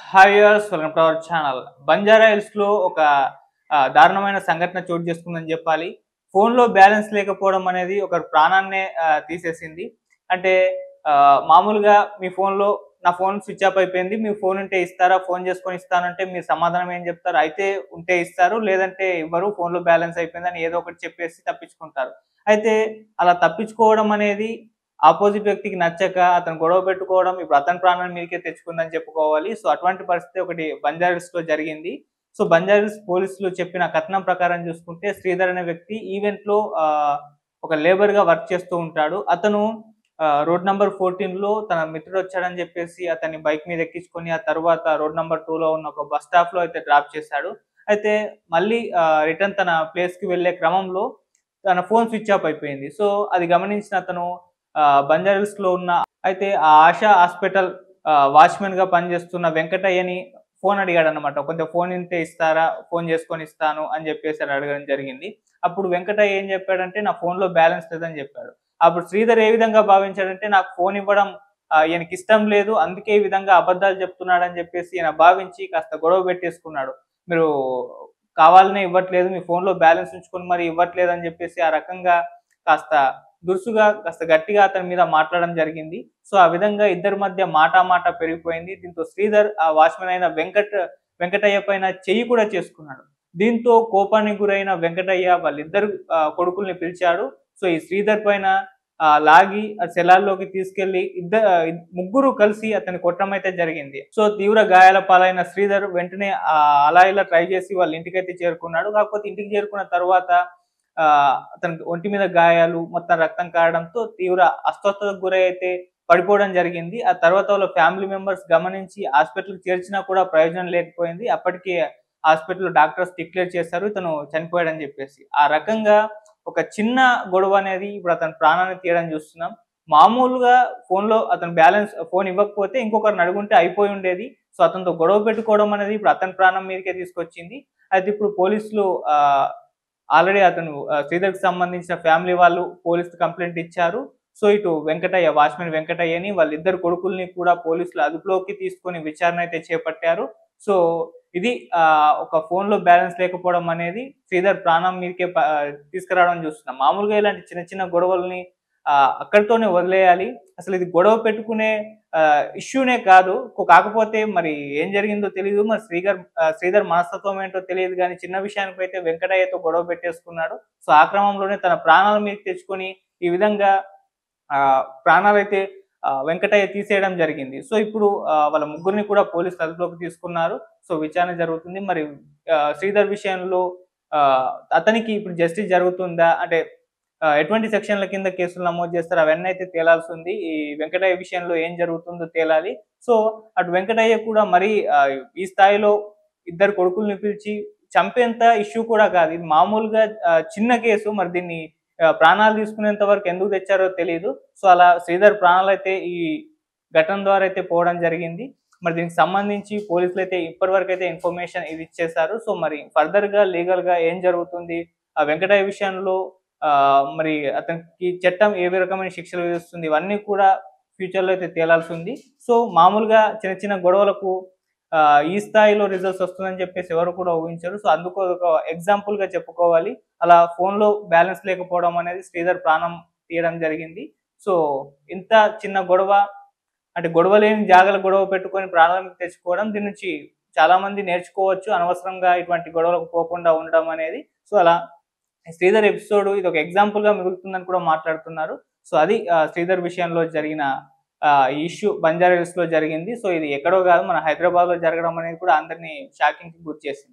Hi viewers, welcome to our channel. Banjara హిల్స్‌లో ఒక దారుణమైన సంఘటన చోటు చేసుకుందని జెప్పాలి. ఫోన్‌లో బ్యాలెన్స్ లేకపోవడం అనేది ఒకరి ప్రాణాన్నే తీసేసింది. అంటే మామూలుగా మీ ఫోన్‌లో నా ఫోన్ స్విచ్ ఆఫ్ అయిపోయింది. మీ ఫోన్ ఉంటే ఇస్తారా? ఫోన్ చేసుకొని ఇస్తానంటే మీరు సమాధానం ఏం జెప్తారు? అయితే ఉంటే ఇస్తారు, లేదంటే ఇవ్వరు. ఫోన్‌లో బ్యాలెన్స్ అయిపోయిందని ఏదో ఒకటి చెప్పేసి తప్పించుకుంటారు. అయితే అలా తప్పించుకోవడం అనేది ఆపోజిట్ వ్యక్తికి నచ్చక అతను గొడవ పెట్టుకోవడం ఇప్పుడు అతని ప్రాణాన్ని మీదకే తెచ్చుకుందని చెప్పుకోవాలి. సో, అటువంటి పరిస్థితి ఒకటి బంజారాహిల్స్‌లో జరిగింది. సో, బంజారాహిల్స్ పోలీసులు చెప్పిన కథనం ప్రకారం చూసుకుంటే శ్రీధర్ అనే వ్యక్తి ఈవెంట్‌లో ఒక లేబర్‌గా వర్క్ చేస్తూ ఉంటాడు. అతను రోడ్ నంబర్ 14లో తన మిత్రుడొచ్చాడని చెప్పేసి అతన్ని బైక్ మీద ఎక్కించుకొని ఆ తర్వాత రోడ్ నంబర్ 2లో ఉన్న ఒక బస్ స్టాప్‌లో అయితే డ్రాప్ చేశాడు. అయితే మళ్ళీ రిటర్న్ తన ప్లేస్‌కి వెళ్ళే క్రమంలో తన ఫోన్ స్విచ్ ఆఫ్ అయిపోయింది. సో, అది గమనించిన అతను బంజారాహిల్స్‌లో ఉన్న అయితే ఆ ఆశా హాస్పిటల్ వాచ్‌మెన్‌గా పనిచేస్తున్న వెంకటయ్యని ఫోన్ అడిగాడన్నమాట. కొంచెం ఫోన్ ఉంటే ఇస్తారా? ఫోన్ చేసుకొని ఇస్తాను అని చెప్పేసి అడగడం జరిగింది. అప్పుడు వెంకటయ్య ఏం చెప్పాడంటే, నా ఫోన్‌లో బ్యాలెన్స్ లేదని చెప్పాడు. అప్పుడు శ్రీధర్ ఏ విధంగా భావించాడంటే, నాకు ఫోన్ ఇవ్వడం ఈయనకిష్టం లేదు. అందుకే ఈ విధంగా అబద్ధాలు చెప్తున్నాడని చెప్పేసి ఈయన భావించి కాస్త గొడవ పెట్టేసుకున్నాడు. మీరు కావాలనే ఇవ్వట్లేదు. మీ ఫోన్‌లో బ్యాలెన్స్ ఉంచుకొని మరి ఇవ్వట్లేదని చెప్పేసి ఆ రకంగా కాస్త దురుసుగా కాస్త గట్టిగా అతని మీద మాట్లాడడం జరిగింది. సో, ఆ విధంగా ఇద్దరి మధ్య మాట పెరిగిపోయింది. దీంతో శ్రీధర్ ఆ వాచ్‌మెన్ అయిన వెంకటయ్య పైన చెయ్యి కూడా చేసుకున్నాడు. దీంతో కోపానికి గురైన వెంకటయ్య వాళ్ళిద్దరు కొడుకుల్ని పిలిచాడు. సో, ఈ శ్రీధర్ పైన లాగి ఆ సెలార్‌లోకి తీసుకెళ్ళి ముగ్గురు కలిసి అతన్ని కొట్టడం అయితే జరిగింది. సో, తీవ్ర గాయాల పాలైన శ్రీధర్ వెంటనే అలా ఇలా ట్రై చేసి వాళ్ళ ఇంటికైతే చేరుకున్నాడు. కాకపోతే ఇంటికి చేరుకున్న తర్వాత అతనికి ఒంటి మీద గాయాలు, మొత్తం రక్తం కారడంతో తీవ్ర అస్వస్థతకు గురై అయితే పడిపోవడం జరిగింది. ఆ తర్వాత వాళ్ళ ఫ్యామిలీ మెంబర్స్ గమనించి హాస్పిటల్‌కి చేర్చినా కూడా ప్రయోజనం లేకపోయింది. అప్పటికే హాస్పిటల్‌లో డాక్టర్స్ డిక్లేర్ చేశారు ఇతను చనిపోయాడని జెప్పేసి. ఆ రకంగా ఒక చిన్న గొడవ అనేది ఇప్పుడు అతని ప్రాణాన్ని తీయడం చూస్తున్నాం. మామూలుగా ఫోన్ ఇవ్వకపోతే ఇంకొకరిని అడుగుంటే అయిపోయి ఉండేది. సో, అతనితో గొడవ పెట్టుకోవడం అనేది ఇప్పుడు అతని ప్రాణం మీదకే తీసుకొచ్చింది. అయితే ఇప్పుడు పోలీసులు ఆల్రెడీ అతను శ్రీధర్‌కి సంబంధించిన ఫ్యామిలీ వాళ్ళు పోలీస్ కంప్లెయింట్ ఇచ్చారు. సో, ఇటు వాచ్‌మెన్ వెంకటయ్యని వాళ్ళిద్దరు కొడుకుల్ని కూడా పోలీసులు అదుపులోకి తీసుకొని విచారణ అయితే చేపట్టారు. సో, ఇది ఒక ఫోన్‌లో బ్యాలెన్స్ లేకపోవడం అనేది శ్రీధర్ ప్రాణం మీదకే తీసుకురావడం చూస్తున్నాం. మామూలుగా ఇలాంటి చిన్న చిన్న గొడవల్ని అక్కడితోనే వదిలేయాలి. అసలు ఇది గొడవ పెట్టుకునే ఇష్యూనే కాదు. కాకపోతే మరి ఏం జరిగిందో తెలీదు. మరి శ్రీధర్ మనస్తత్వం ఏంటో తెలియదు గానీ, చిన్న విషయానికైతే వెంకటయ్యతో గొడవ పెట్టేసుకున్నాడు. సో, ఆ క్రమంలోనే తన ప్రాణాల మీదకి తెచ్చుకొని ఈ విధంగా ప్రాణాలైతే వెంకటయ్య తీసేయడం జరిగింది. సో, ఇప్పుడు వాళ్ళ ముగ్గురిని కూడా పోలీసులు అదుపులోకి తీసుకున్నారు. సో, విచారణ జరుగుతుంది. మరి శ్రీధర్ విషయంలో ఆహ్, అతనికి ఇప్పుడు జస్టిస్ జరుగుతుందా? అంటే ఎటువంటి సెక్షన్‌ల కింద కేసులు నమోదు చేస్తారు అవన్నీ అయితే తేలాల్సుంది. ఈ వెంకటయ్య విషయంలో ఏం జరుగుతుందో తేలాలి. సో, అటు వెంకటయ్య కూడా మరీ ఈ స్థాయిలో ఇద్దరు కొడుకుల్ని పిలిచి చంపేంత ఇష్యూ కూడా కాదు. ఇది మామూలుగా చిన్న కేసు. మరి దీన్ని ప్రాణాలు తీసుకునేంత వరకు ఎందుకు తెచ్చారో తెలీదు. సో, అలా శ్రీధర్ ప్రాణాలైతే ఈ ఘటన ద్వారా అయితే పోవడం జరిగింది. మరి దీనికి సంబంధించి పోలీసులైతే ఇప్పటివరకైతే ఇన్ఫర్మేషన్ ఇది ఇచ్చేసారు. సో, మరి ఫర్దర్‌గా లీగల్‌గా ఏం జరుగుతుంది? ఆ వెంకటయ్య విషయంలో మరి అతనికి చట్టం ఏ రకమైన శిక్షలు విధిస్తుంది? ఇవన్నీ కూడా ఫ్యూచర్‌లో అయితే తేలాల్సుంది. సో, మామూలుగా చిన్న చిన్న గొడవలకు ఈ స్థాయిలో రిజల్ట్స్ వస్తుందని చెప్పేసి ఎవరు కూడా ఊహించరు. సో, అందుకు అదొక ఎగ్జాంపుల్‌గా చెప్పుకోవాలి. అలా ఫోన్‌లో బ్యాలెన్స్ లేకపోవడం అనేది శ్రీధర్ ప్రాణం తీయడం జరిగింది. సో, ఇంత చిన్న గొడవ అంటే గొడవ లేని జాగాలో గొడవ పెట్టుకొని ప్రాణాలను తెచ్చుకోవడం దీని నుంచి చాలా మంది నేర్చుకోవచ్చు. అనవసరంగా ఇటువంటి గొడవలకు పోకుండా ఉండడం అనేది. సో, అలా శ్రీధర్ ఎపిసోడ్ ఇదొక ఎగ్జాంపుల్‌గా మిగులుతుందని కూడా మాట్లాడుతున్నారు. సో, అది శ్రీధర్ విషయంలో జరిగిన ఇష్యూ బంజారా హిల్స్‌లో జరిగింది. సో, ఇది ఎక్కడో గాదు మన హైదరాబాద్‌లో జరగడం అనేది కూడా అందరిని షాకింగ్‌కి గురి చేసింది.